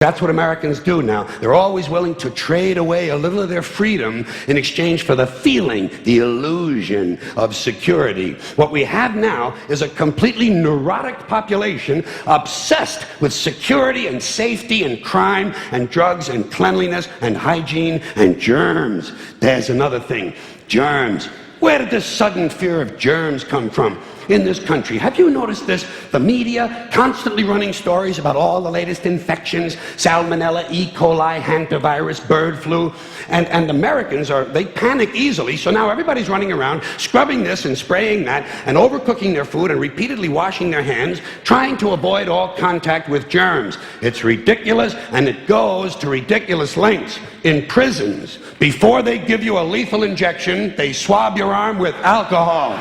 That's what Americans do now. They're always willing to trade away a little of their freedom in exchange for the feeling, the illusion of security. What we have now is a completely neurotic population obsessed with security and safety and crime and drugs and cleanliness and hygiene and germs. There's another thing, germs. Where did this sudden fear of germs come from in this country? Have you noticed this? The media constantly running stories about all the latest infections, salmonella, E. coli, hantavirus, bird flu, and Americans they panic easily, so now everybody's running around scrubbing this and spraying that and overcooking their food and repeatedly washing their hands, trying to avoid all contact with germs. It's ridiculous, and it goes to ridiculous lengths. In prisons, before they give you a lethal injection, they swab your arm with alcohol.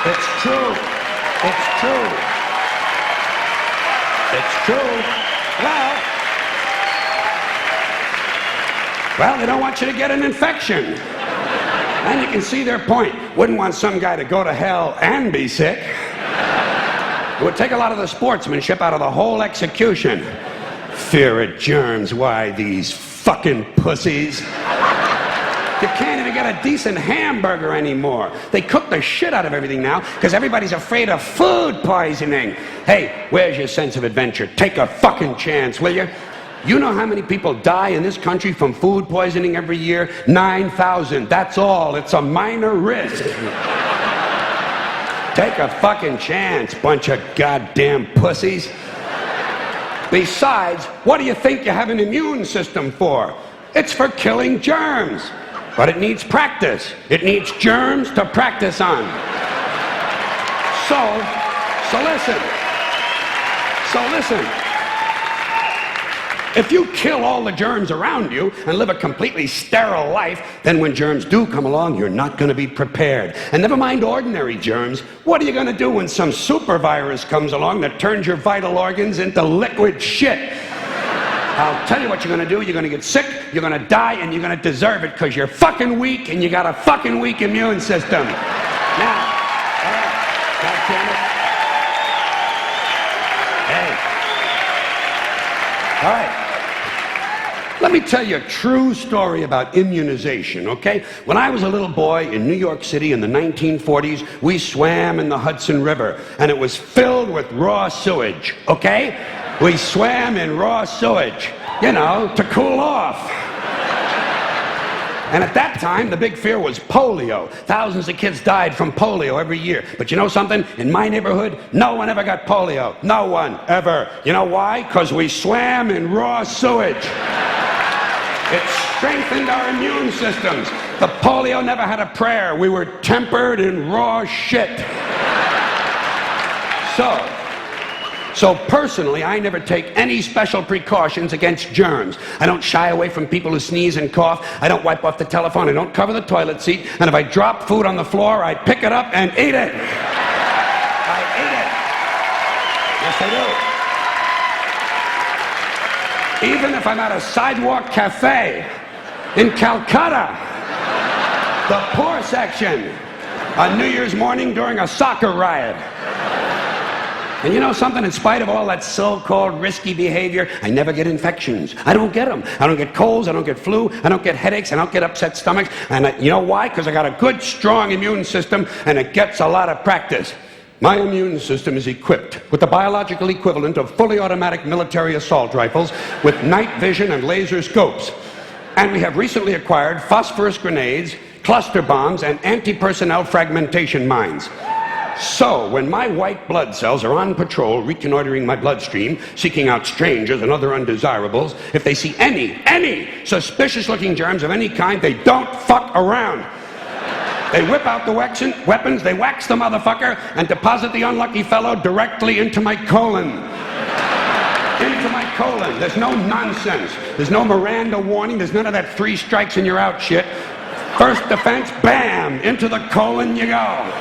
It's true. It's true. It's true. Well, they don't want you to get an infection. And you can see their point. Wouldn't want some guy to go to hell and be sick. It would take a lot of the sportsmanship out of the whole execution. Fear of germs, why these fucking pussies? You can't even get a decent hamburger anymore. They cook the shit out of everything now because everybody's afraid of food poisoning. Hey, where's your sense of adventure? Take a fucking chance, will you? You know how many people die in this country from food poisoning every year? 9,000. That's all. It's a minor risk. Take a fucking chance, bunch of goddamn pussies. Besides, what do you think you have an immune system for? It's for killing germs. But it needs practice. It needs germs to practice on. So listen. If you kill all the germs around you and live a completely sterile life, then when germs do come along, you're not going to be prepared. And never mind ordinary germs, what are you going to do when some super virus comes along that turns your vital organs into liquid shit? I'll tell you what you're going to do. You're going to get sick, you're going to die, and you're going to deserve it because you're fucking weak and you got a fucking weak immune system. Now, all right, God damn it. Hey. All right. Let me tell you a true story about immunization, okay? When I was a little boy in New York City in the 1940s, we swam in the Hudson River, and it was filled with raw sewage, okay? We swam in raw sewage, you know, to cool off. And at that time, the big fear was polio. Thousands of kids died from polio every year. But you know something? In my neighborhood, no one ever got polio. No one, ever. You know why? Because we swam in raw sewage. It strengthened our immune systems. The polio never had a prayer. We were tempered in raw shit. So personally, I never take any special precautions against germs. I don't shy away from people who sneeze and cough. I don't wipe off the telephone. I don't cover the toilet seat. And if I drop food on the floor, I pick it up and eat it. I eat it. Yes, I do. Even if I'm at a sidewalk cafe in Calcutta, the poor section, on New Year's morning during a soccer riot. And you know something? In spite of all that so-called risky behavior, I never get infections. I don't get them. I don't get colds. I don't get flu. I don't get headaches. I don't get upset stomachs. And you know why? Because I got a good, strong immune system, and it gets a lot of practice. My immune system is equipped with the biological equivalent of fully automatic military assault rifles with night vision and laser scopes. And we have recently acquired phosphorus grenades, cluster bombs, and anti-personnel fragmentation mines. So, when my white blood cells are on patrol, reconnoitering my bloodstream, seeking out strangers and other undesirables, if they see any suspicious-looking germs of any kind, they don't fuck around. They whip out the weapons, they wax the motherfucker, and deposit the unlucky fellow directly into my colon. Into my colon. There's no nonsense. There's no Miranda warning. There's none of that 3 strikes and you're out shit. First defense, bam, into the colon you go.